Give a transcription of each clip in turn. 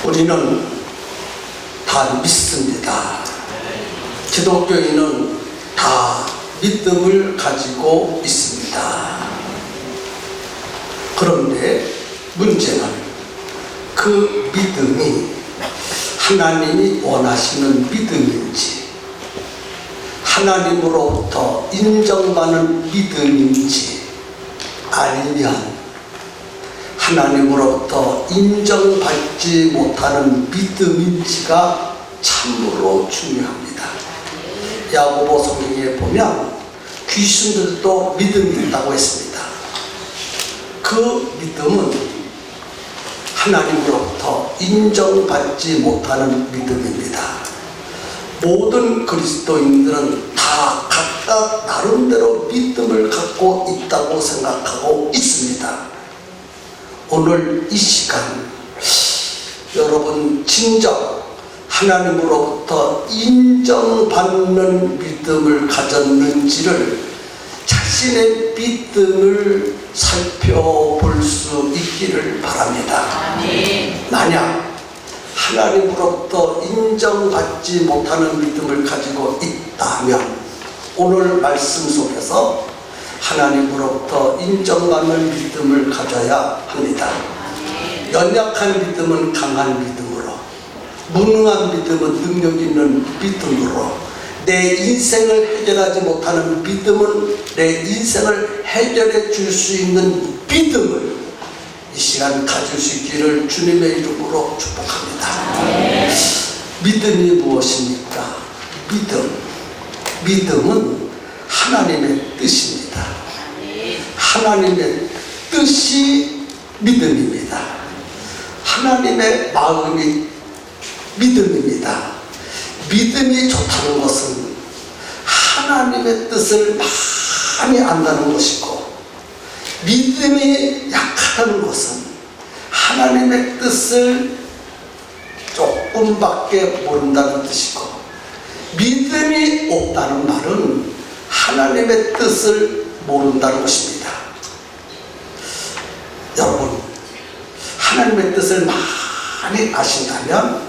우리는 다 믿습니다. 기독교인은 다 믿음을 가지고 있습니다. 그런데 문제는 그 믿음이 하나님이 원하시는 믿음인지, 하나님으로부터 인정받는 믿음인지, 아니면 하나님으로부터 인정받지 못하는 믿음인지가 참으로 중요합니다. 야고보 성경에 보면 귀신들도 믿음이 있다고 했습니다. 그 믿음은 하나님으로부터 인정받지 못하는 믿음입니다. 모든 그리스도인들은 다 각각 나름대로 믿음을 갖고 있다고 생각하고 있습니다. 오늘 이 시간 여러분 진정 하나님으로부터 인정받는 믿음을 가졌는지를 자신의 믿음을 살펴볼 수 있기를 바랍니다. 만약 하나님으로부터 인정받지 못하는 믿음을 가지고 있다면 오늘 말씀 속에서 하나님으로부터 인정받는 믿음을 가져야 합니다. 연약한 믿음은 강한 믿음으로, 무능한 믿음은 능력 있는 믿음으로, 내 인생을 해결하지 못하는 믿음은 내 인생을 해결해 줄 수 있는 믿음을 이 시간 가질 수 있기를 주님의 이름으로 축복합니다. 믿음이 무엇입니까? 믿음은 하나님의 뜻입니다. 하나님의 뜻이 믿음입니다. 하나님의 마음이 믿음입니다. 믿음이 좋다는 것은 하나님의 뜻을 많이 안다는 것이고, 믿음이 약하다는 것은 하나님의 뜻을 조금밖에 모른다는 뜻이고, 믿음이 없다는 말은 하나님의 뜻을 모른다는 것입니다. 여러분, 하나님의 뜻을 많이 아신다면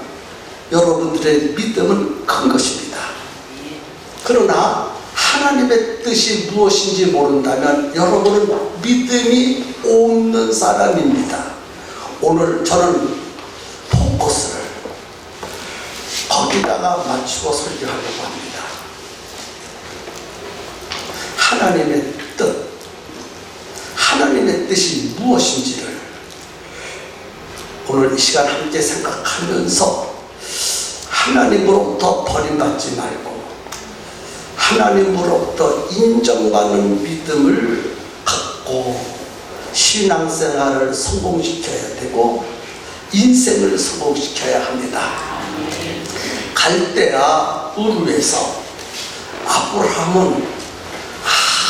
여러분들의 믿음은 큰 것입니다. 그러나 하나님의 뜻이 무엇인지 모른다면 여러분은 믿음이 없는 사람입니다. 오늘 저는 포커스를 거기다가 맞추고 설교하려고 합니다. 하나님의 뜻, 하나님의 뜻이 무엇인지를 오늘 이 시간 함께 생각하면서 하나님으로부터 버림받지 말고 하나님으로부터 인정받는 믿음을 갖고 신앙생활을 성공시켜야 되고 인생을 성공시켜야 합니다. 갈대아 우르에서 아브라함은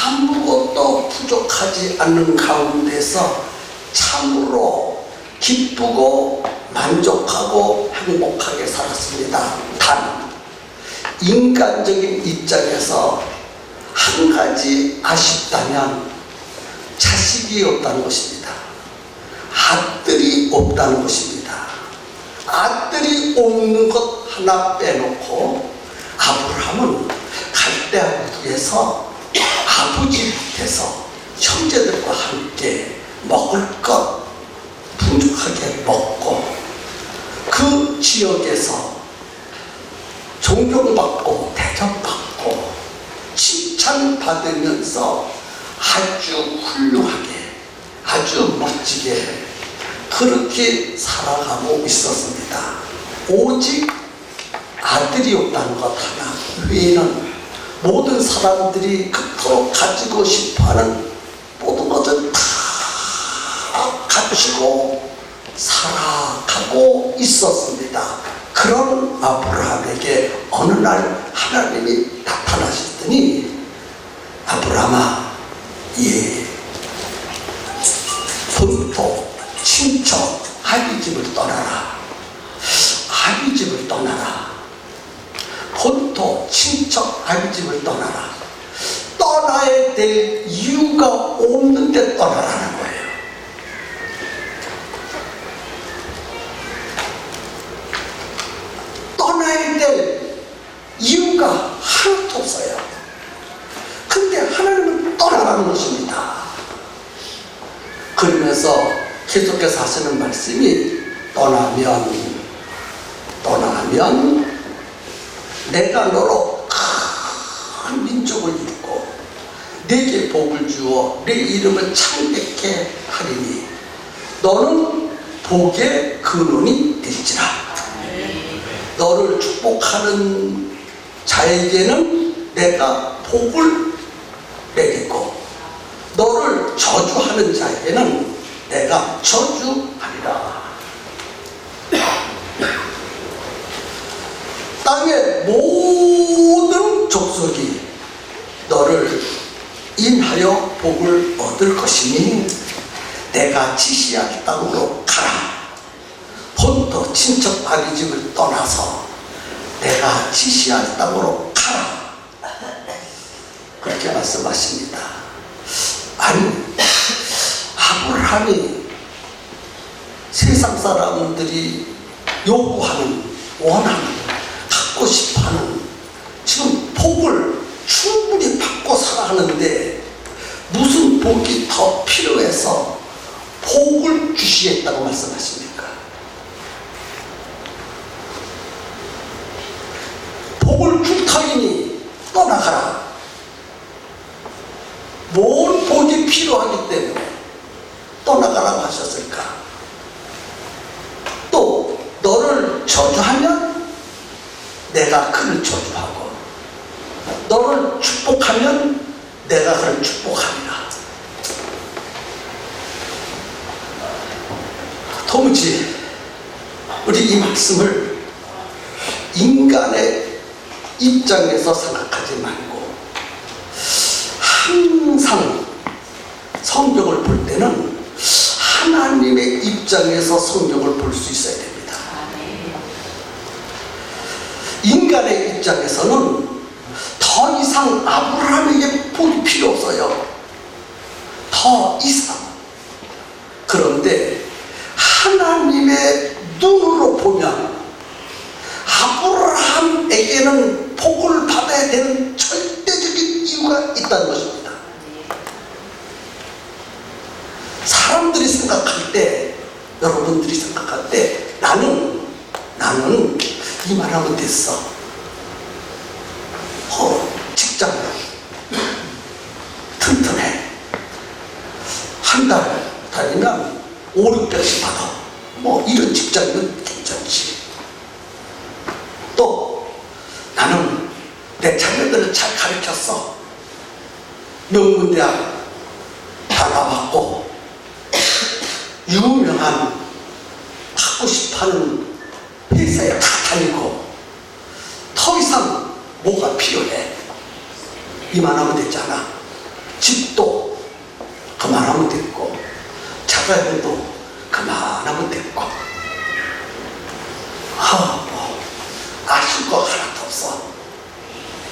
아무것도 부족하지 않는 가운데서 참으로 기쁘고 만족하고 행복하게 살았습니다. 단 인간적인 입장에서 한 가지 아쉽다면 자식이 없다는 것입니다. 아들이 없다는 것입니다. 아들이 없는 것 하나 빼놓고 아브라함은 갈대아에서 아버지 밑에서 형제들과 함께 먹을 것 풍족하게 먹고 그 지역에서 존경받고 대접받고 칭찬받으면서 아주 훌륭하게 아주 멋지게 그렇게 살아가고 있었습니다. 오직 아들이 없다는 것 하나 외에는 모든 사람들이 그토록 가지고 싶어하는 모든 것을 다 가지고 살아가고 있었습니다. 그런 아브라함에게 어느 날 하나님이 나타나셨더니 아브라함아, 본토, 친척, 아비집을 떠나라. 아비집을 떠나라. 본토, 친척, 아비집을 떠나라. 떠나야 될 이유가 없는데 떠나라는 거예요. 될 이유가 하나도 없어요. 근데 하나님은 떠나라는 것입니다. 그러면서 계속해서 하시는 말씀이 떠나면 내가 너로 큰 민족을 이루고 내게 복을 주어 내 이름을 창백해 하리니 너는 복의 근원이 될지라. 너를 축복하는 자에게는 내가 복을 내겠고 너를 저주하는 자에게는 내가 저주하리라. 땅의 모든 족속이 너를 인하여 복을 얻을 것이니 내가 지시할 땅으로 가라. 본토 친척 아비집을 떠나서 내가 지시할 땅으로 가라. 그렇게 말씀하십니다. 아니, 아브라함이 세상 사람들이 요구하는, 원하는, 갖고 싶어하는 지금 복을 충분히 받고 살아가는데 무슨 복이 더 필요해서 복을 주시겠다고 말씀하십니까? 복을 줄 터이니 떠나가라. 뭔 복이 필요하기 때문에 떠나가라고 하셨을까? 또 너를 저주하면 내가 그를 저주하고 너를 축복하면 내가 그를 축복하리라. 도무지 우리 이 말씀을 인간의 입장에서 생각하지 말고 항상 성경을 볼 때는 하나님의 입장에서 성경을 볼 수 있어야 됩니다. 인간의 입장에서는 더 이상 아브라함에게 복이 필요 없어요. 더 이상. 그런데 하나님의 눈으로 보면 아브라함에게는 복을 받아야 되는 절대적인 이유가 있다는 것입니다. 사람들이 생각할 때, 여러분들이 생각할 때 나는 이만하면 됐어. 직장 튼튼해. 한 달 다니면 5,600씩 받아. 뭐 이런 직장이면 괜찮지. 또 나는 내 자녀들을 잘 가르쳤어. 명문대학 다 나왔고 유명한 하고 싶어하는 회사에 다 다니고 더 이상 뭐가 필요해? 이만하면 됐잖아. 집도 그만하면 됐고 자가용도 그만하면 됐고 아실 거 하나도 없어.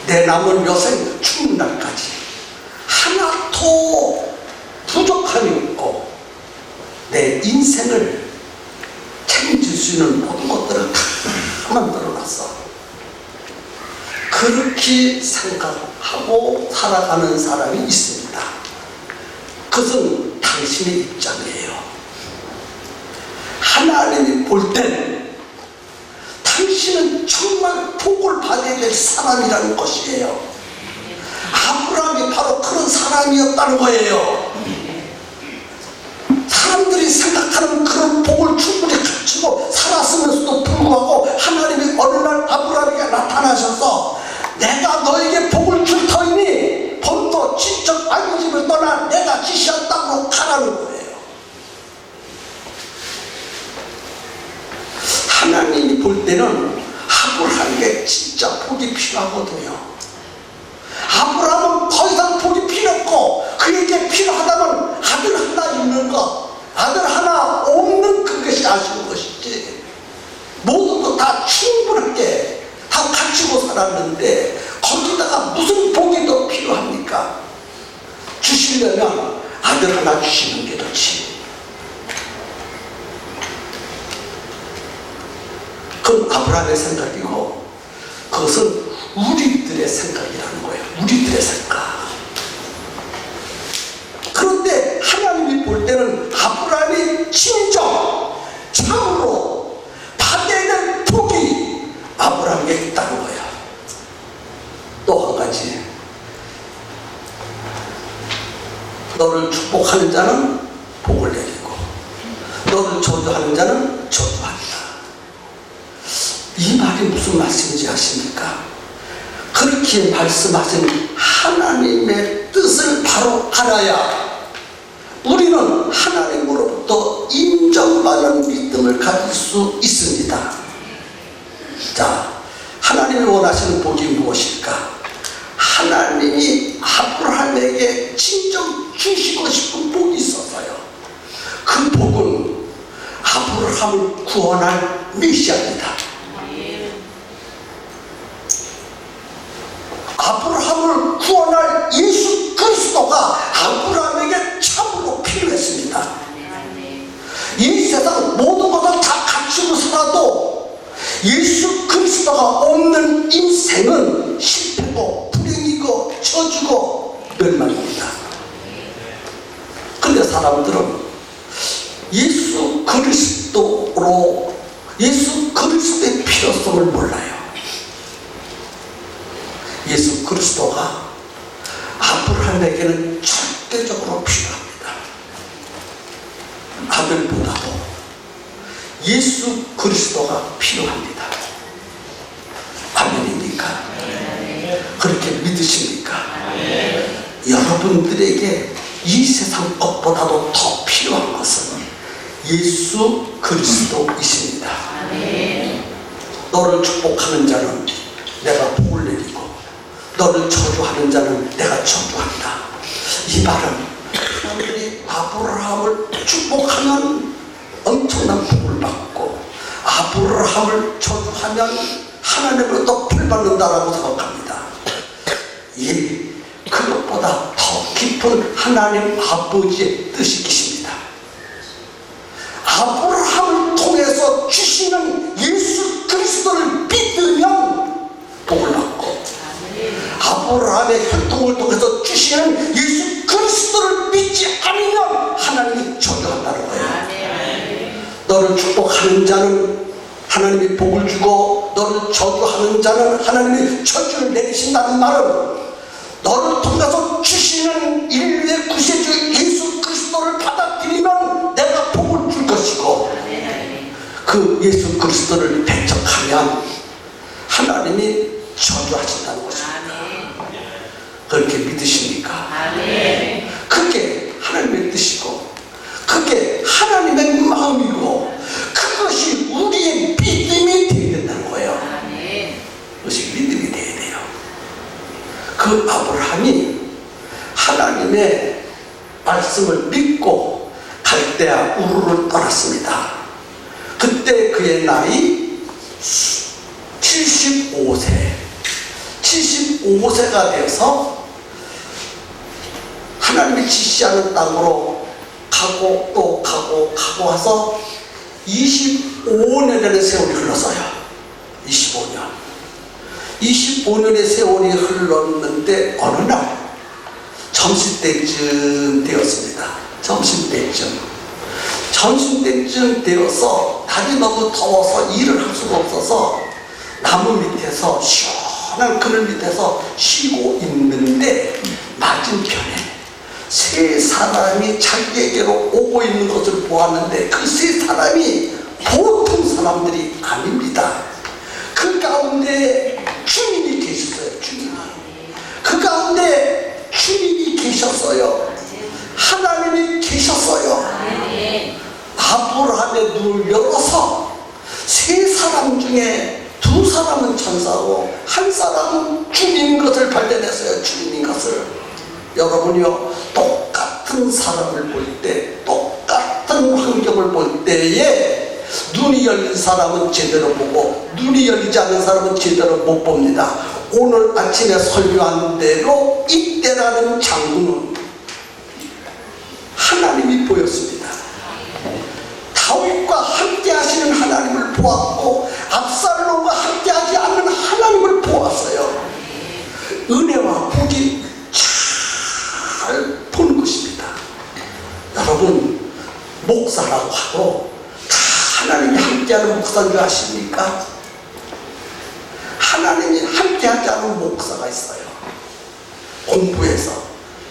내 남은 여생 죽는 날까지 하나도 부족함이 없고 내 인생을 책임질 수 있는 모든 것들을 다 만들어놨어. 그렇게 생각하고 살아가는 사람이 있습니다. 그것은 당신의 입장이에요. 하나님이 볼 땐 당신은 정말 복을 받아야 될 사람이라는 것이에요. 아브라함이 바로 그런 사람이었다는 거예요. 사람들이 생각하는 그런 복을 충분히 갖추고 살았으면서도 불구하고 하나님이 어느 날 아브라함에게 나타나셔서 내가 너에게 복을 줄 터이니 본토 친척 아비집을 떠나 내가 지시한 땅으로 가라는 거예요. 하나님이 볼 때는 아브라함에게 진짜 복이 필요하거든요. 아브라함은 더 이상 복이 필요 없고 그에게 필요하다면 아들 하나 있는 것, 아들 하나 없는 그것이 아쉬운 것이지 모든 것 다 충분하게 다 갖추고 살았는데 거기다가 무슨 복이 더 필요합니까? 주시려면 아들 하나 주시는 게 좋지. 그건 아브라함의 생각이고 그것은 우리들의 생각이라는 거예요. 우리들의 생각. 그런데 하나님이 볼 때는 아브라함이 진정 참으로 받아야 될 복이 아브라함에게 있다는 거예요. 또 한 가지, 너를 축복하는 자는 복을 내리고 너를 저주하는 자는 저주한다. 이 말이 무슨 말씀인지 아십니까? 그렇게 말씀하신 하나님의 뜻을 바로 알아야 우리는 하나님으로부터 인정받는 믿음을 가질 수 있습니다. 자, 하나님이 원하시는 복이 무엇일까? 하나님이 아브라함에게 진정 주시고 싶은 복이 있었어요. 그 복은 아브라함을 구원할 메시아입니다. 아브라함을 구원할 예수 그리스도가 아브라함에게 참으로 필요했습니다. 이 세상 모든 것을 다 갖추고 살아도 예수 그리스도가 없는 인생은 실패고 불행이고 저주고 멸망입니다. 근데 사람들은 예수 그리스도의 필요성을 몰라요. 예수 그리스도가 아브라함에게는 절대적으로 필요합니다. 아들보다도 예수 그리스도가 필요합니다. 아멘입니까? 그렇게 믿으십니까? 여러분들에게 이 세상 것보다도 더 필요한 것은 예수 그리스도이십니다. 너를 축복하는 자는 내가 복을 내리고 너를 저주하는 자는 내가 저주한다. 이 말은 사람들이 아브라함을 축복하면 엄청난 복을 받고 아브라함을 저주하면 하나님으로부터 벌 받는다라고 생각합니다. 예, 그것보다 더 깊은 하나님 아버지의 뜻이 계십니다. 아브라함을 통해서 주시는 예수 그리스도를 믿으면 복을 받고 아브라함의 혈통을 통해서 주시는 예수 그리스도를 믿지 않으면 하나님이 저주한다는 거예요. 너를 축복하는 자는 하나님이 복을 주고 너를 저주하는 자는 하나님이 저주를 내리신다는 말은 너를 통해서 주시는 인류의 구세주 예수 그리스도를 받아들이면 내가 복을 줄 것이고 그 예수 그리스도를 배척하면 하나님이 저주하신다는 것입니다. 그렇게 믿으십니까? 그게 하나님의 뜻이고 그게 하나님의 마음이고 그것이 우리의 믿음이 되어야 된다는 거예요. 그것이 믿음이 되어야 돼요. 그 아브라함이 하나님의 말씀을 믿고 갈대아 우르를 떠났습니다. 그때 그의 나이 75세가 되어서 하나님이 지시하는 땅으로 가고 또 가고 와서 25년이라는 세월이 흘렀어요. 25년의 세월이 흘렀는데 어느 날 점심때쯤 되었습니다. 점심때쯤 되어서 날이 너무 더워서 일을 할 수가 없어서 나무 밑에서 시원한 그늘 밑에서 쉬고 있는데 맞은편에 세 사람이 자기에게로 오고 있는 것을 보았는데 그 세 사람이 보통 사람들이 아닙니다. 그 가운데 주님이 계셨어요. 그 가운데 주님이 계셨어요. 하나님이 계셨어요. 아브라함의 눈을 열어서 세 사람 중에 두 사람은 천사고 한 사람은 주님인 것을 발견했어요. 주님인 것을. 여러분이요, 똑같은 사람을 볼 때, 똑같은 환경을 볼 때에 눈이 열린 사람은 제대로 보고 눈이 열리지 않는 사람은 제대로 못 봅니다. 오늘 아침에 설교한 대로 이때라는 장군은 하나님이 보였습니다. 다윗과 함께 하시는 하나님을 보았고 압살롬과 함께 하지 않는 하나님을 보았어요. 은혜와 복이 잘 보는 것입니다. 여러분, 목사라고 하고 다 하나님이 함께하는 목사인 줄 아십니까? 하나님이 함께하지 않은 목사가 있어요. 공부해서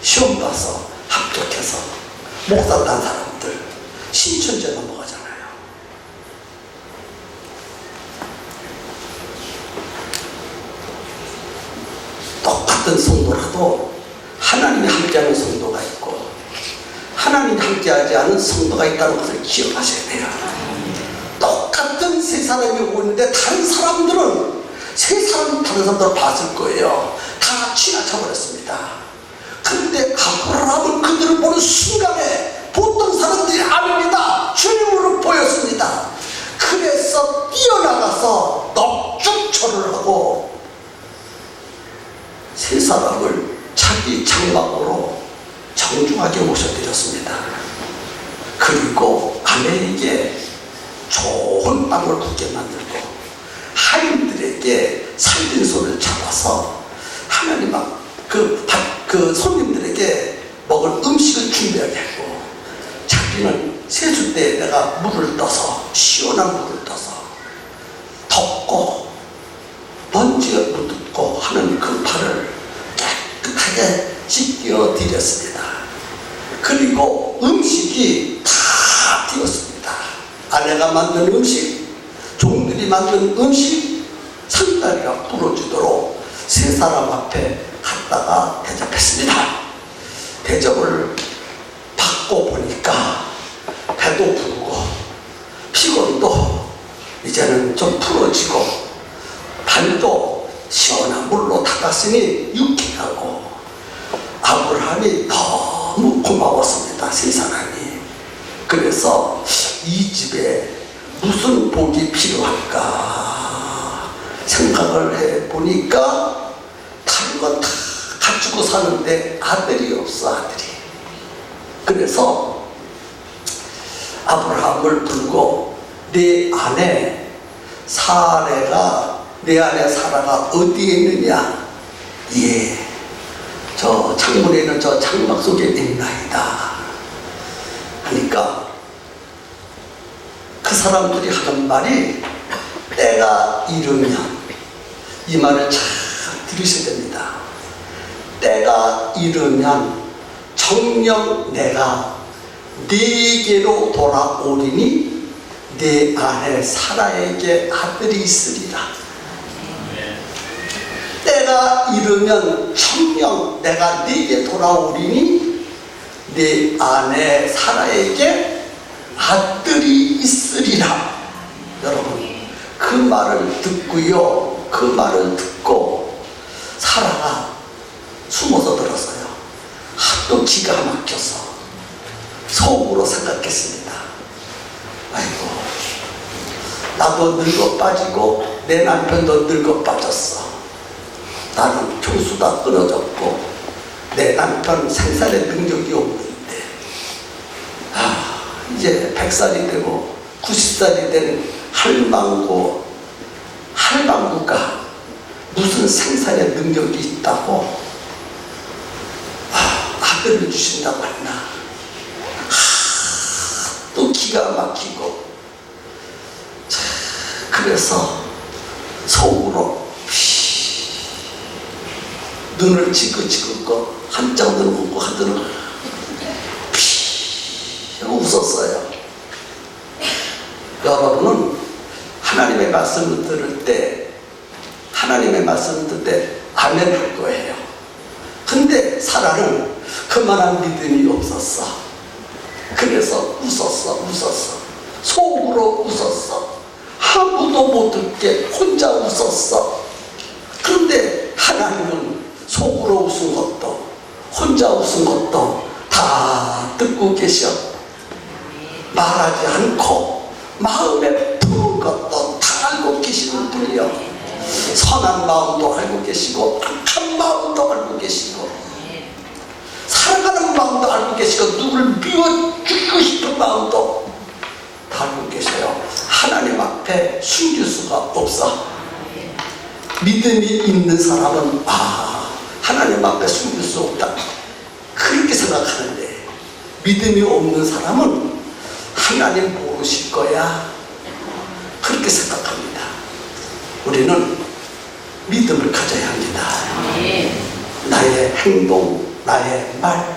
시험 봐서 합격해서 목사 딴 사람들 신천지 넘어가잖아요. 똑같은 성도라도 하나님이 함께하는 성도가 있고 하나님이 함께하지 않은 성도가 있다는 것을 기억하셔야 돼요. 똑같은 세 사람이 오고 있는데 다른 사람들은 세 사람이 다른 사람들을 봤을 거예요. 다 지나쳐버렸습니다. 그런데 아브라함은 그들을 보는 순간에 보통 사람들이 아닙니다. 주님으로 보였습니다. 그래서 뛰어나가서 넙죽절을 하고 세 사람을 자기 장막으로 정중하게 모셔드렸습니다. 그리고 아내에게 좋은 빵을 굽게 만들고 하인들에게 살균소를 잡아서 하나님 그 손님들에게 먹을 음식을 준비하게 했고 자기는 세수 때 내가 물을 떠서 시원한 물을 떠서 덮고 먼지가 묻고 하는 그 발을 깨끗하게 씻겨 드렸습니다. 그리고 음식이 다 되었습니다. 아내가 만든 음식, 종들이 만든 음식 상다리가 부러지도록 세 사람 앞에 갔다가 대접했습니다. 대접을 받고 보니까 배도 부르고 피곤도 이제는 좀 풀어지고 발도 시원한 물로 닦았으니 유쾌하고 아브라함이 너무 고마웠습니다. 세 사람이. 그래서 이 집에 무슨 복이 필요할까 생각을 해보니까 다른 건 다 가지고 사는데 아들이 없어. 아들이. 그래서 아브라함을 부르고 내 아내 사라가 어디에 있느냐? 예, 저 창문에 있는 저 장막 속에 있나이다 하니까 그 사람들이 하는 말이 때가 이르면, 이 말을 잘 들으셔야 됩니다. 때가 이르면 정녕 내가 네게로 돌아오리니 내 아내 사라에게 아들이 있으리라. 때가 이르면 정녕 내가 네게 돌아오리니 내 아내 사라에게 아들이 있으리라. 여러분, 그 말을 듣고요, 그 말을 듣고 사라가 숨어서 들었어요. 하도 기가 막혀서 속으로 생각했습니다. 아이고, 나도 늙어 빠지고 내 남편도 늙어 빠졌어. 나는 교수다 끊어졌고 내 남편 생산의 능력이 없는데 이제 100살이 되고 90살이 된 할망구가 무슨 생산의 능력이 있다고 아들을 주신다고 했나. 또 기가 막히고. 그래서 속으로 눈을 지긋지긋고 한쪽 눈을 감고 하더니 하고 웃었어요. 여러분은 하나님의 말씀을 들을 때 아멘 할 거예요. 근데 사라는 그만한 믿음이 없었어. 그래서 웃었어. 속으로 웃었어. 아무도 못 듣게 혼자 웃었어. 그런데 하나님은 속으로 웃은 것도 혼자 웃은 것도 다 듣고 계셔. 말하지 않고 마음에 품은 것도 다 알고 계시는 분이요. 선한 마음도 알고 계시고 악한 마음도 알고 계시고 사랑하는 마음도 알고 계시고 누구를 미워 죽이고 싶은 마음도 다 알고 계셔요. 하나님 앞에 숨길 수가 없어. 믿음이 있는 사람은 하나님 앞에 숨길 수 없다 그렇게 생각하는데, 믿음이 없는 사람은 하나님 모르실 거야 그렇게 생각합니다. 우리는 믿음을 가져야 합니다. 나의 행동, 나의 말,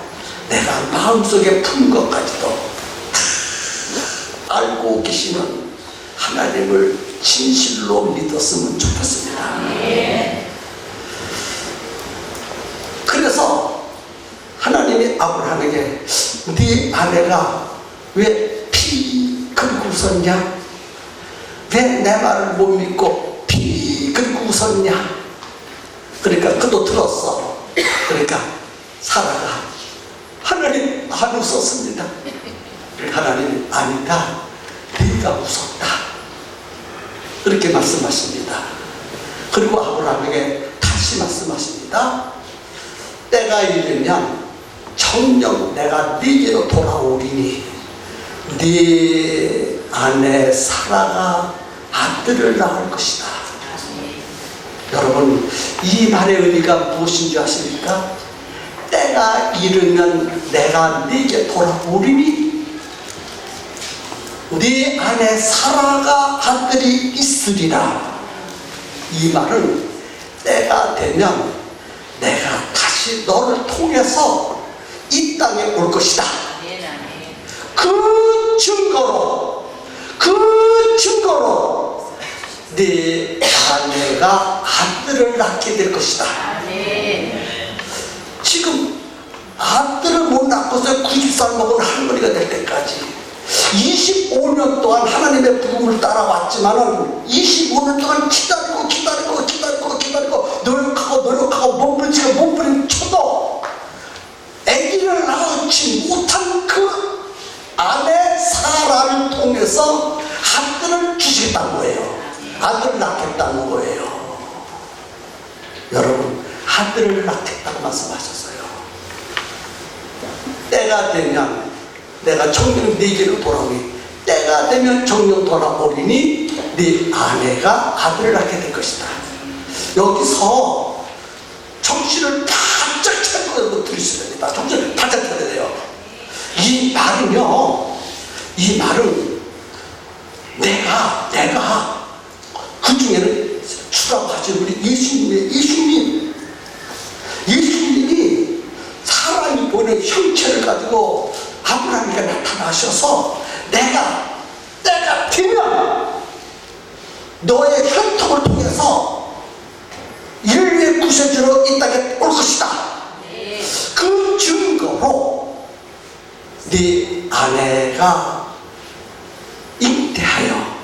내가 마음속에 푼 것까지도 다 알고 계시는 하나님을 진실로 믿었으면 좋겠습니다. 그래서 하나님이 아브라함에게 네 아내가 왜 피 긁고 웃었냐? 왜 내 말을 못 믿고 피 긁고 웃었냐? 그러니까 그도 들었어. 그러니까 사라가 하나님 안 웃었습니다. 하나님이 아니다, 네가 웃었다 그렇게 말씀하십니다. 그리고 아브라함에게 다시 말씀하십니다. 때가 이르면 정녕 내가 네게로 돌아오리니 네 아내 사라가 아들을 낳을 것이다. 여러분, 이 말의 의미가 무엇인 줄 아십니까? 때가 이르면 내가 네게 돌아오리니 네 아내 사라가 아들이 있으리라. 이 말은 때가 되면 내가 다시 너를 통해서 이 땅에 올 것이다. 그 증거로 네 아내가 아들을 낳게 될 것이다. 지금 아들을 못 낳고서 90살 먹은 할머니가 될 때까지 25년 동안 하나님의 부름을 따라왔지만은 25년 동안 기다리고 노력하고 몸부림쳐도 아기를 낳지 못한 그 아내 사라를 통해서 아들을 주시겠다는 거예요. 아들을 낳겠다는 거예요. 여러분, 아들을 낳겠다고 말씀하셨어요. 때가 되면 내가 정령 네게로 돌아오니 때가 되면 정령 돌아오리니 네 아내가 아들을 낳게 될 것이다. 여기서 정신을 바짝 차리고 여러분 들으셔야 됩니다. 정신을 바짝 차려야 돼요. 이 말은 내가 그 중에는 주라고 하신 우리 예수님이 사람이 보는 형체를 가지고 아브라함에게 나타나셔서 내가 때가 되면 너의 혈통을 통해서 인류의 구세주로 이 땅에 올 것이다. 그 증거로 네 아내가 잉태하여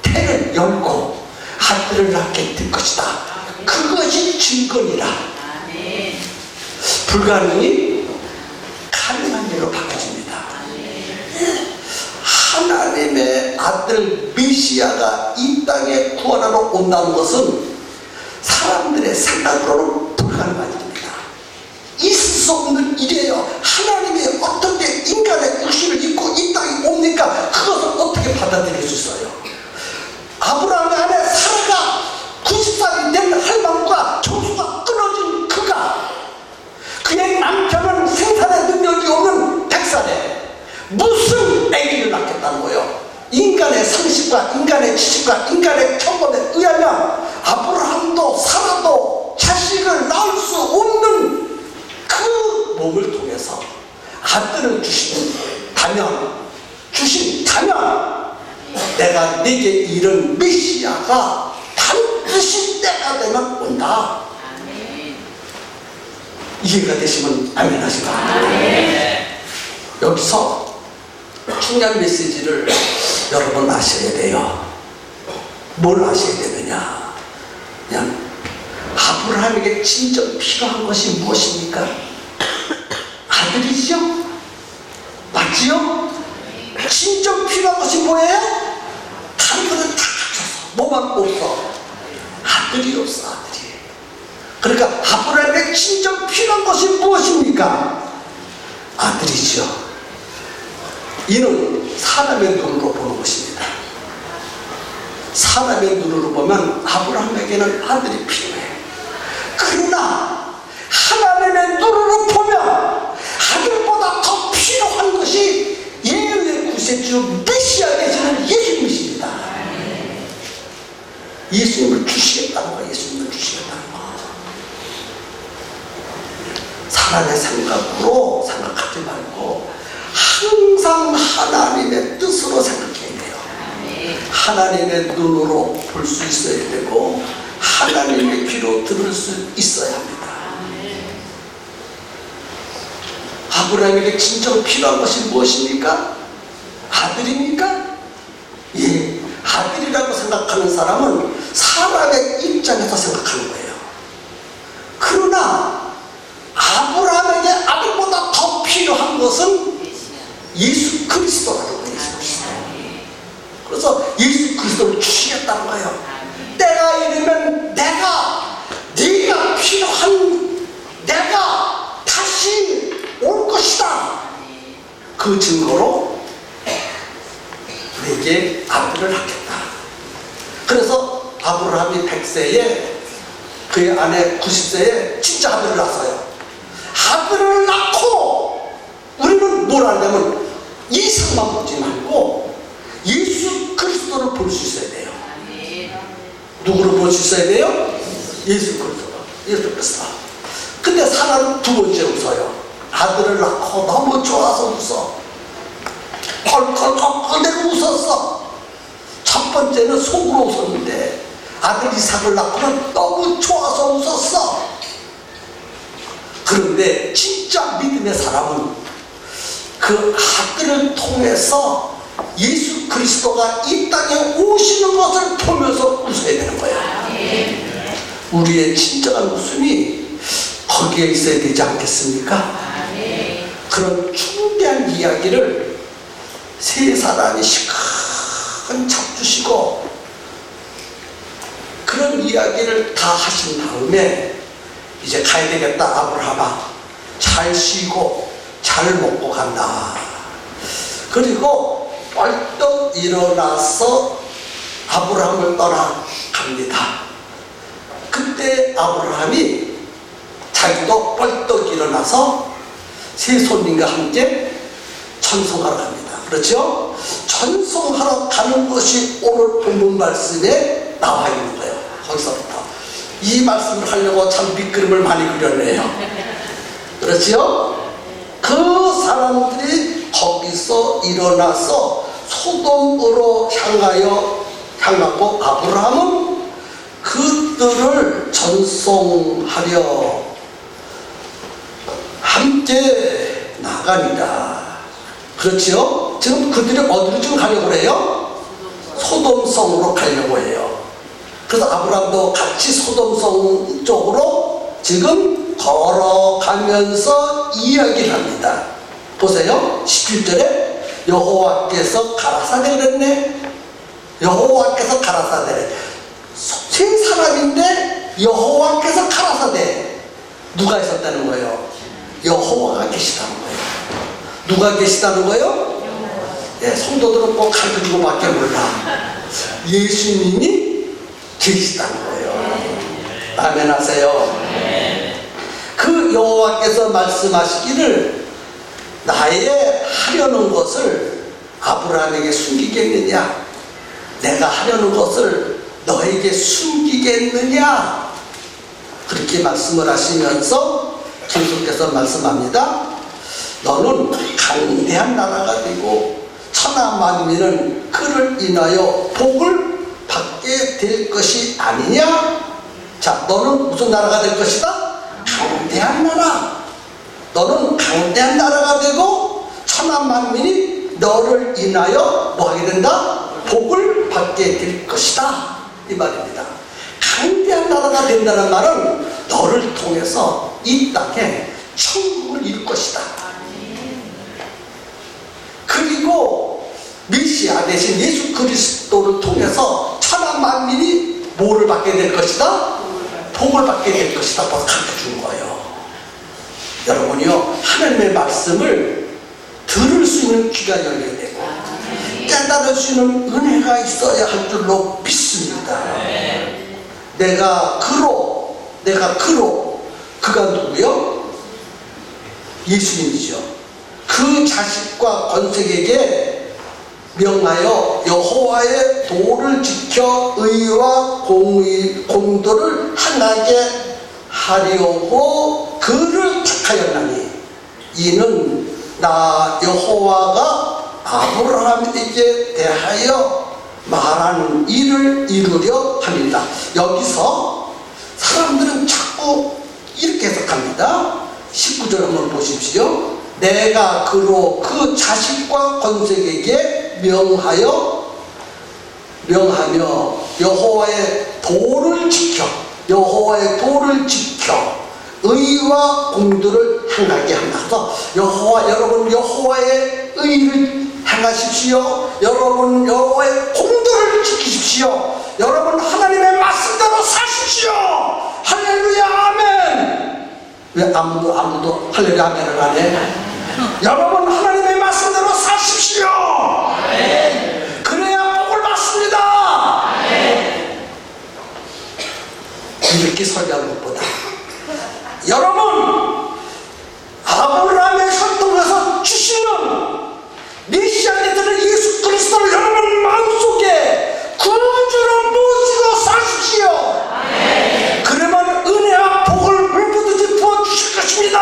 태를 열고 아들을 낳게 될 것이다. 그것이 증거니라. 불가능이 가능한 일로 바꿔집니다. 하나님의 아들 메시아가 이 땅에 구원하러 온다는 것은 사람들의 생각으로는 불가능한 일입니다. 있을 수 없는 일이에요. 하나님이 어떻게 인간의 육신을 입고 이 땅에 옵니까? 그것을 어떻게 받아들일 수 있어요? 아브라함의 아내 사라가 90살이 된 할망과 정수가 끊어진 그의 남편은 생산의 능력이 없는 100살에 무슨 아기를 낳겠다는 거예요? 인간의 상식과 인간의 지식과 인간의 경험에 의하면 아브라함도 사라도 자식을 낳을 수 없는 그 몸을 통해서 아들을 주신다면 내가 네게 이른 메시아가 반드시 때가 되면 온다. 이해가 되시면 아멘 하시라. 여기서 중요한 메시지를 여러분 아셔야 돼요. 뭘 아셔야 되느냐? 그냥 아브라함에게 진정 필요한 것이 무엇입니까? 아들이죠? 맞지요? 진정 필요한 것이 뭐예요? 다른 것은 다 갖춰서 뭐만 없어. 아들이 없어. 아들이. 그러니까 아브라함에게 진정 필요한 것이 무엇입니까? 아들이죠. 이는 사람의 눈으로 보는 것입니다. 사람의 눈으로 보면 아브라함에게는 아들이 필요해. 그러나 하나님의 눈으로 보면 아들보다 더 필요한 것이 예수의 구세주 메시아 되시는 예수님이십니다. 예수님을 주시겠다는 거야. 예수님을 주시겠다는 거. 사람의 생각으로 생각하지 말고 항상 하나님의 뜻으로 생각해야 돼요. 하나님의 눈으로 볼 수 있어야 되고 하나님의 귀로 들을 수 있어야 합니다. 아브라함에게 진정 필요한 것이 무엇입니까? 아들입니까? 예, 아들이라고 생각하는 사람은 사람의 입장에서 생각하는 거예요. 그러나 아브라함에게 아들보다 더 필요한 것은 예수 그리스도라는 거예요. 예수 그리스도. 그래서 예수 그리스도를 주시겠다는 거예요. 때가 이르면 네가 필요한 내가 다시 올 것이다. 그 증거로 내게 아들을 낳겠다. 그래서 아브라함이 100세에 그의 아내 90세에 진짜 아들을 낳았어요. 아들을 낳고 우리는 뭘 하냐면 이상만 보지 말고 예수 그리스도를 볼 수 있어야 돼요. 누구를 볼 수 있어야 돼요? 예수 그리스도. 예수 그리스도. 근데 사람은 두 번째 웃어요. 아들을 낳고 너무 좋아서 웃어. 컬컬컬컬 내고 웃었어. 첫 번째는 속으로 웃었는데 아들 이삭을 낳고는 너무 좋아서 웃었어. 그런데 진짜 믿음의 사람은 그 아들을 통해서 예수 그리스도가 이 땅에 오시는 것을 보면서 웃어야 되는 거예요. 우리의 진정한 웃음이 거기에 있어야 되지 않겠습니까? 그런 충대한 이야기를 세 사람이 시큰 잡수시고 그런 이야기를 다 하신 다음에 이제 가야 되겠다. 아브라함아, 잘 쉬고 잘 먹고 간다. 그리고 벌떡 일어나서 아브라함을 떠나 갑니다. 그때 아브라함이 자기도 벌떡 일어나서 세 손님과 함께 전송하러 갑니다. 그렇죠? 전송하러 가는 것이 오늘 본문 말씀에 나와 있는 거예요. 거기서부터 이 말씀을 하려고 참 밑그림을 많이 그렸네요. 그렇죠? 그 사람들이 거기서 일어나서 소돔으로 향하고 아브라함은 그들을 전송하려 함께 나가니라. 그렇지요? 지금 그들이 어디로 지금 가려고 해요? 소돔성으로 가려고 해요. 그래서 아브라함도 같이 소돔성 쪽으로 지금 걸어가면서 이야기를 합니다. 보세요. 17절에 여호와께서 가라사대 그랬네. 여호와께서 가라사대. 세 사람인데 여호와께서 가라사대. 누가 있었다는 거예요? 여호와가 계시다는 거예요. 누가 계시다는 거예요? 예, 성도들은 꼭 가르쳐주고 밖에 몰라. 예수님이 계시다는 거예요. 아멘 하세요. 그 여호와께서 말씀하시기를 나의 하려는 것을 아브라함에게 숨기겠느냐? 내가 하려는 것을 너에게 숨기겠느냐? 그렇게 말씀을 하시면서 계속해서 말씀합니다. 너는 강대한 나라가 되고 천하 만민은 그를 인하여 복을 받게 될 것이 아니냐? 자, 너는 무슨 나라가 될 것이다? 강대한 나라. 너는 강대한 나라가 되고 천하 만민이 너를 인하여 뭐 하게 된다? 복을 받게 될 것이다. 이 말입니다. 강대한 나라가 된다는 말은 너를 통해서 이 땅에 천국을 이룰 것이다. 그리고 메시아 대신 예수 그리스도를 통해서 천하 만민이 뭐를 받게 될 것이다? 복을 받게 될 것이다. 가르쳐 준 거예요. 여러분이요, 하나님의 말씀을 들을 수 있는 귀가 열려야 되고 깨달을 수 있는 은혜가 있어야 할 줄로 믿습니다. 내가 그가 누구요? 예수님이죠. 그 자식과 권색에게 명하여 여호와의 도를 지켜 의와 공도를 행하게 하려고 그를 택하였나니 이는 나 여호와가 아브라함에게 대하여 말한 일을 이루려 합니다. 여기서 사람들은 자꾸 이렇게 해석합니다. 19절 한번 보십시오. 내가 그로 그 자식과 권색에게 명하며 여호와의 도를 지켜 의와 공도를 행하게 한다. 그래서 여러분 여호와의 의를 행하십시오. 여러분 여호와의 공도를 지키십시오. 여러분 하나님의 말씀대로 사십시오. 할렐루야 아멘. 왜 아무도 할렐루야 아멘을 안 해? 여러분 하나님의 말씀대로 사십시오. 그래야 복을 받습니다. 이렇게 설교하는 것보다 여러분 아브라함의 설득에서 주시는 메시아에 되는 예수 그리스도를 여러분 마음속에 구주로 모시고 사십시오. 그러면 은혜와 복을 물부듯이 부어주실 것입니다.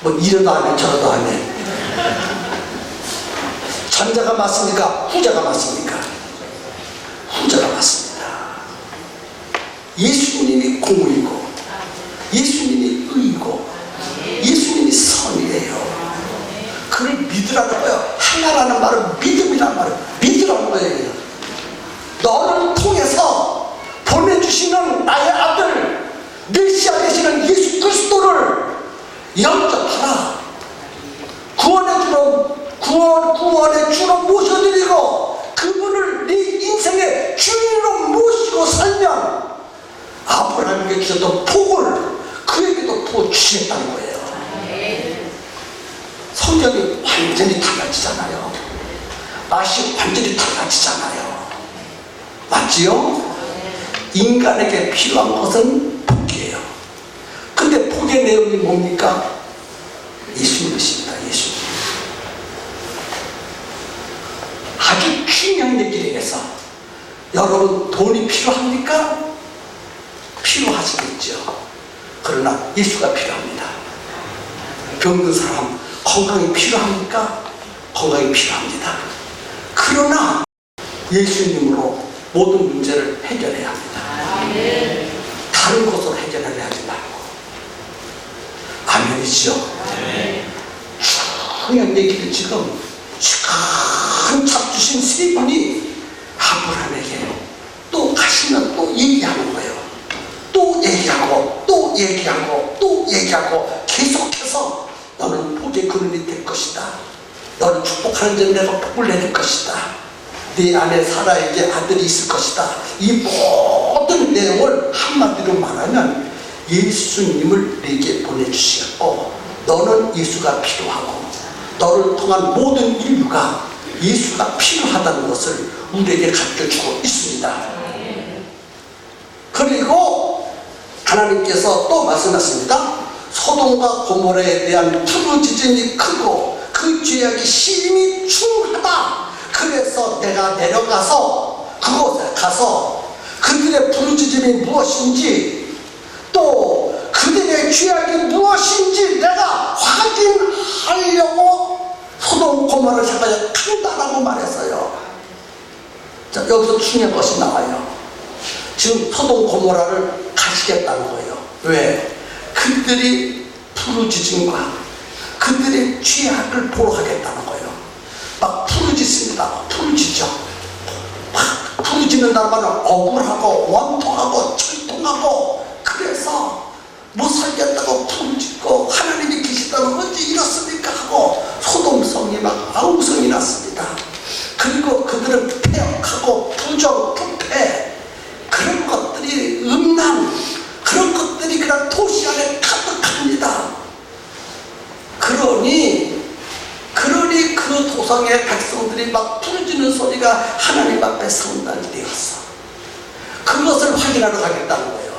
뭐 이러도 하면 저러도 하면 전자가 맞습니까? 후자가 맞습니까? 후자가 맞습니다. 예수님이 공의고 예수님이 의고 예수님이 선이에요. 그를 믿으라는 거예요. 행하라는 말은 믿음이라는 말은 믿으라는 거예요. 너를 통해서 보내주시는 나의 아들 메시아 되시는 예수 그리스도를 영접하라. 구원의 주로 모셔드리고 그분을 네 인생의 주인으로 모시고 살면 아브라함에게 주셨던 복을 그에게도 부어주시겠다는 거예요. 성격이 완전히 달라지잖아요. 맛이 완전히 달라지잖아요. 맞지요? 인간에게 필요한 것은 복이에요. 근데 복의 내용이 뭡니까? 예수님이십니다. 예수님. 아주 중요한 얘기를 해서 여러분 돈이 필요합니까? 필요하시겠죠. 그러나 예수가 필요합니다. 병든 사람 건강이 필요합니까? 건강이 필요합니다. 그러나 예수님으로 모든 문제를 해결해야 합니다. 다른 것으로 해결하려 하지 말고. 아멘이죠. 중요한 얘기를 지금 참 주신 세 분이 아브라함에게 또 가시면 또 얘기하는 거예요. 또 얘기하고 계속해서 너는 복의 근원이 될 것이다. 너를 축복하는 점 내가 복을 내릴 것이다. 네 안에 사라에게 아들이 있을 것이다. 이 모든 내용을 한마디로 말하면 예수님을 내게 보내주시고 너는 예수가 필요하고 너를 통한 모든 인류가 예수가 필요하다는 것을 우리에게 가르쳐주고 있습니다. 그리고 하나님께서 또 말씀하십니다. 소돔과 고모라에 대한 부르짖음이 크고 그 죄악이 심히 중하다. 그래서 내가 내려가서 그곳에 가서 그들의 부르짖음이 무엇인지 또 그들의 죄악이 무엇인지 내가 확인하려고 소돔 고모라를 향하여 간다라고 말했어요. 자, 여기서 중요한 것이 나와요. 지금 소돔 고모라를 가시겠다는 거예요. 왜? 그들이 부르짖음과 그들의 죄악을 보러 가겠다는 거예요. 막 부르짖습니다. 부르짖죠. 막 부르짖는다는 말은 억울하고 원통하고 철통하고 그래서 못 살겠다고 부르짖고 하나님이 계시다면 언제 이렇습니까 하고 소돔성이 막 아웅성이 났습니다. 그리고 그들은 폐역하고 부정, 부패 그런 것들이 음란 그런 것들이 그냥 도시 안에 가득합니다. 그러니 그 도성의 백성들이 확인하러 가겠다는 거예요.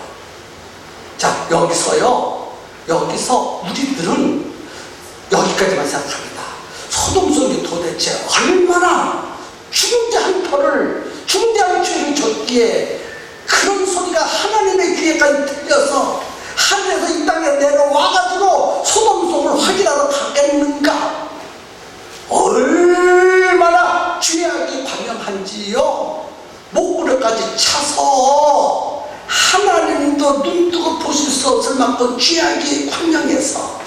자, 여기서 우리들은 여기까지만 생각합니다. 소돔성이 도대체 얼마나 중대한 죄를 졌기에 그런 소리가 하나님의 귀에까지 들려서 하늘에서 이 땅에 내려와가지고 소돔성을 확인하러 가겠는가? 얼마나 죄악이 광명한지요. 목구멍까지 차서 하나님도 눈뜨고 보실 수 없을 만큼 죄악이 광명해서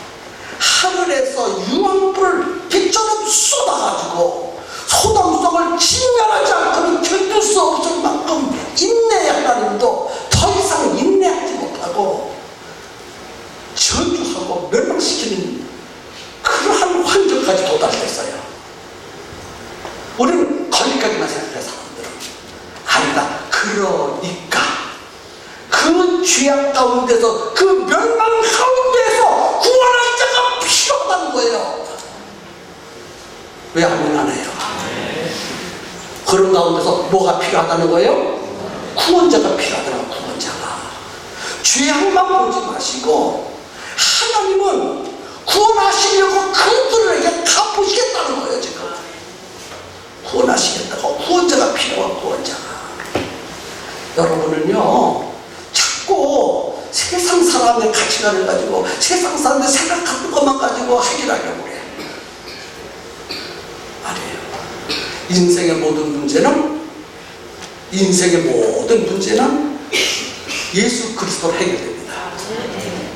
하늘에서 유황불을 빛처럼 쏟아가지고 소돔성을 진멸하지 않고는 견딜 수 없을 만큼 인내의 하나님도 더 이상 인내하지 못하고 저주하고 멸망시키는 그러한 환경까지 도달했어요. 우리는 거기까지만 생각해. 사람들은 아니다. 그러니까 그 죄악 가운데서 그 멸망 가운데서 구원할 자가 필요하다는 거예요. 왜 아멘 안 해요? 그런 가운데서 뭐가 필요하다는 거예요? 구원자가 필요하다는 거예요. 구원자가. 죄악만 보지 마시고 하나님은 구원하시려고 그들에게 갚으시겠다는 거예요. 지금 구원하시겠다고. 구원자가 필요한 구원자가. 여러분은요 자꾸 세상 사람의 가치관을 가지고 세상 사람들 생각하는 것만 가지고 해결하려고 그래요. 아니에요. 인생의 모든 문제는 예수 그리스도로 해결됩니다.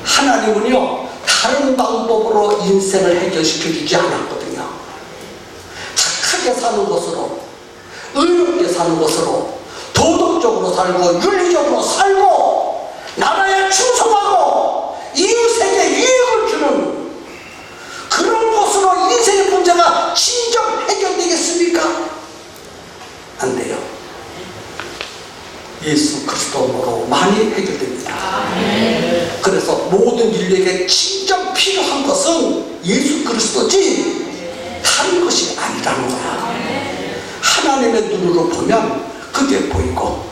하나님은요 다른 방법으로 인생을 해결시켜 주지 않았거든요. 착하게 사는 것으로, 의롭게 사는 것으로, 도덕적으로 살고 윤리적으로 살고 나라에 충성하고 이웃에게 유익을 주는 그런 것으로 인생의 문제가 진정 해결되겠습니까? 안 돼요. 예수 그리스도로 많이 해결됩니다. 그래서 모든 인류에게 진정 필요한 것은 예수 그리스도지 다른 것이 아니라는 거야. 하나님의 눈으로 보면 그게 보이고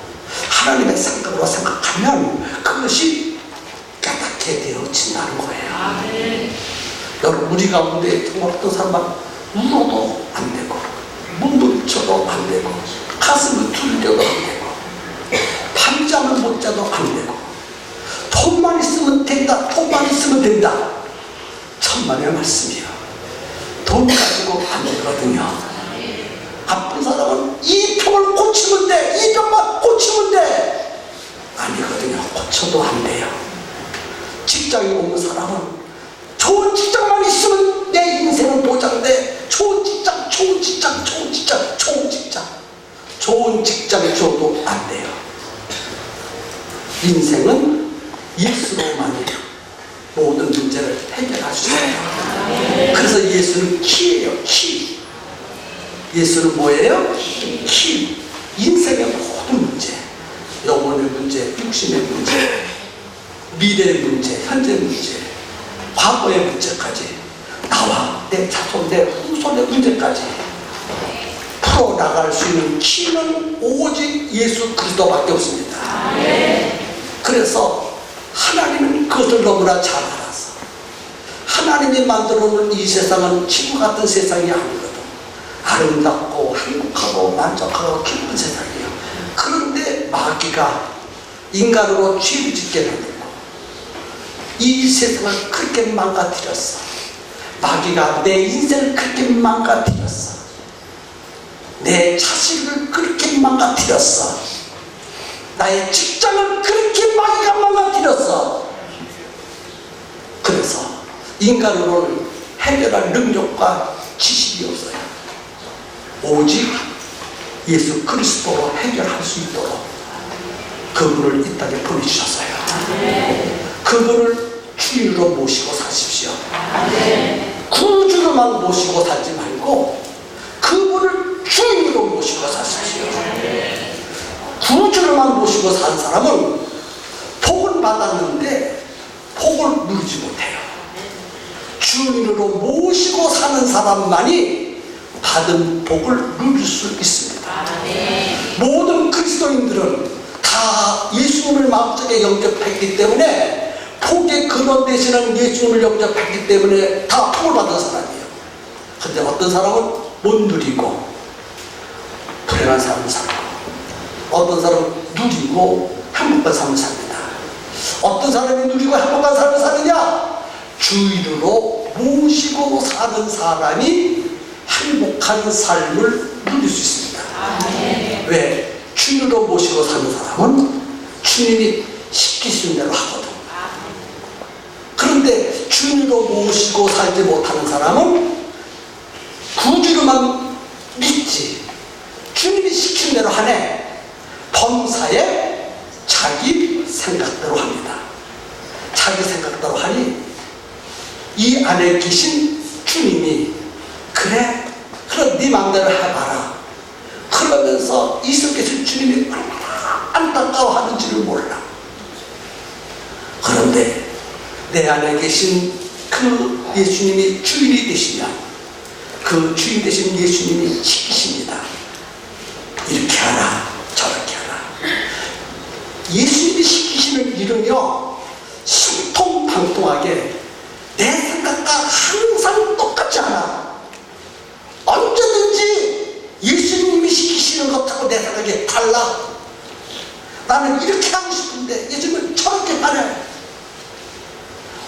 하나님의 생각으로 생각하면 그것이 깨닫게 되어진다는 거예요. 여러분 우리 가운데 어떤 사람은 울어도 안 되고 몸부림쳐도 안 되고 가슴을 두려도 안 되고 밤잠을 못 자도 안 되고 돈만 있으면 된다, 돈만 있으면 된다. 천만의 말씀이요. 돈 가지고 안 되거든요. 아픈 사람은 이 병을 고치면 돼, 이 병만 고치면 돼. 아니거든요. 고쳐도 안 돼요. 직장에 오는 사람은 좋은 직장만 있으면 내 인생은 보장돼. 좋은 직장 줘도 안 돼요. 인생은 예수로만 모든 문제를 해결할 수 있어요. 그래서 예수는 키예요. 키. 예수는 뭐예요? 키. 인생의 모든 문제, 영혼의 문제, 육신의 문제, 미래의 문제, 현재 문제, 과거의 문제까지, 나와 내 자손, 내 후손의 문제까지 풀어나갈 수 있는 키는 오직 예수 그리스도밖에 없습니다. 그래서 하나님은 그것을 너무나 잘 알아서 하나님이 만들어 놓은 이 세상은 지구 같은 세상이 아니거든. 아름답고 행복하고 만족하고 기쁜 세상이에요. 그런데 마귀가 인간으로 죄를 짓게 만들고 이 세상을 그렇게 망가뜨렸어. 마귀가 내 인생을 그렇게 망가뜨렸어. 내 자식을 그렇게 망가뜨렸어. 나의 직장을 그렇게 마귀가 망가뜨렸어. 그래서 인간으로는 해결할 능력과 지식이 없어요. 오직 예수 그리스도로 해결할 수 있도록 그분을 이 땅에 보내주셨어요. 그분을 주인으로 모시고 사십시오. 구주로만 모시고 살지 말고 그분을 주인으로 모시고 사십시오. 구주로만 모시고 산 사람은 복을 받았는데 복을 누리지 못해요. 주인으로 모시고 사는 사람만이 받은 복을 누릴 수 있습니다. 모든 그리스도인들은 다 예수 예수님을 마음속에 영접했기 때문에 복의 근원 되시는 예수님을 영접했기 때문에 다 복을 받은 사람이에요. 근데 어떤 사람은 못 누리고 불행한 삶을 살고, 어떤 사람은 누리고 행복한 삶을 삽니다. 어떤 사람이 누리고 행복한 삶을 사느냐? 주인으로 모시고 사는 사람이 행복한 삶을 누릴 수 있습니다. 왜? 주인으로 모시고 사는 사람은 주님이 시키신 대로 하거든. 그런데 주인으로 모시고 살지 못하는 사람은 구주로만 믿지, 주님이 시킨 대로 하네. 범사에 자기 생각대로 합니다. 자기 생각대로 하니 이 안에 계신 주님이 그래 네 마음대로 해봐라 그러면서 이 속에서 주님이 얼마나 안타까워하는지를 몰라. 그런데 내 안에 계신 그 예수님이 주인이 되시면 그 주인 되신 예수님이 시키십니다. 이렇게 하라 저렇게 하라. 예수님이 시키시는 일은요 신통방통하게 내 생각과 항상 똑같지 않아. 언제든지 예수님이 시키시는 것하고 내 생각이 달라. 나는 이렇게 하고 싶은데 예수님은 저렇게 하래.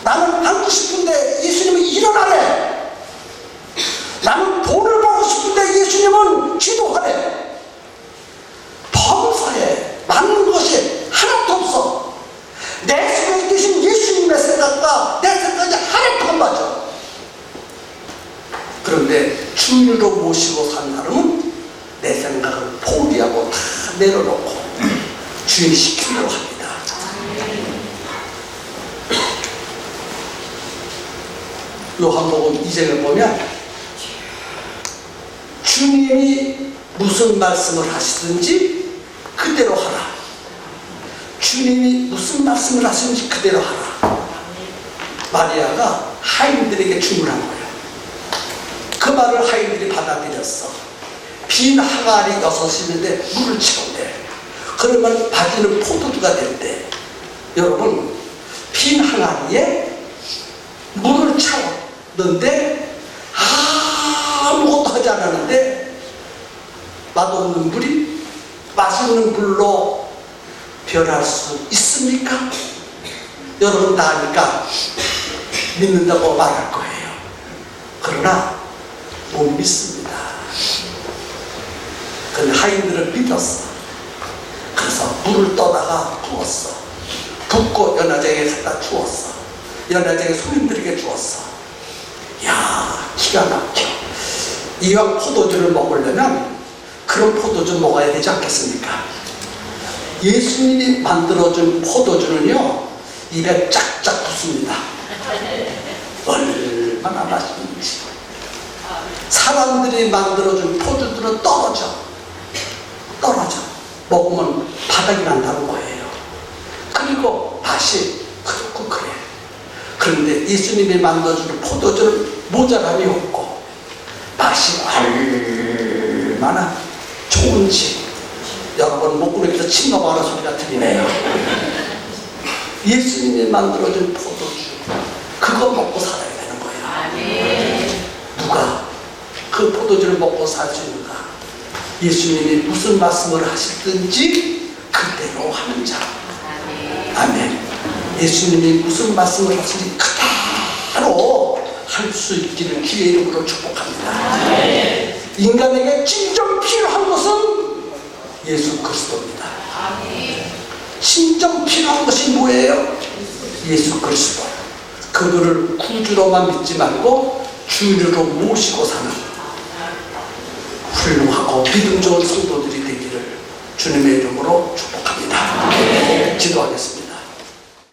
나는 하고 싶은데 예수님은 일어나래. 나는 돈을 벌고 싶은데 예수님은 기도하래. 범사에 맞는 것이 하나도 없어. 내 속에 계신 예수님의 생각과 내 생각이 하나도 안 맞아. 그런데 주인으로 모시고 산 사람은 내 생각을 포기하고 다 내려놓고 주인이 시킨 대로 합니다. 요한복음 2장을 보면 주님이 무슨 말씀을 하시든지 그대로 하라. 주님이 무슨 말씀을 하시는지 그대로 하라. 마리아가 하인들에게 주문한 거예요. 그 말을 하인들이 받아들였어. 빈 항아리 6이는데 물을 채운대. 그러면 바지는 포도주가 된대. 여러분, 빈 항아리에 물을 채웠는데 아무것도 하지 않았는데 맛없는 물이 맛있는 물로 변할 수 있습니까? 여러분 다 아니까 믿는다고 말할 거예요. 그러나 못 믿습니다. 근데 하인들은 믿었어. 그래서 물을 떠다가 부었어. 붓고 연화장에 갖다 주었어. 연화장에 손님들에게 주었어. 야, 기가 막혀. 이왕 포도주를 먹으려면 그런 포도주 먹어야 되지 않겠습니까? 예수님이 만들어준 포도주는요 입에 쫙쫙 붙습니다. 얼마나 맛있는지. 사람들이 만들어준 포도주는 떨어져. 먹으면 바닥이 난다는 거예요. 그리고 맛이 그렇고 그래. 그런데 예수님이 만들어준 포도주는 모자람이 없고 맛이 얼마나 좋은지 여러분 목구멍에서 침 넘어가는 소리가 들리네요. 예수님이 만들어준 포도주 그거 먹고 살아야 되는 거예요. 누가 그 포도주를 먹고 살 수 있는가? 예수님이 무슨 말씀을 하시든지 그대로 하는 자. 아멘. 예수님이 무슨 말씀을 하시든지 그대로 할 수 있기를 주의 이름으로 축복합니다. 인간에게 진정 필요한 것은 예수 그리스도입니다. 진정 필요한 것이 뭐예요? 예수 그리스도. 그분을 구주로만 믿지 말고 주인으로 모시고 사는 훌륭하고 믿음 좋은 성도들이 되기를 주님의 이름으로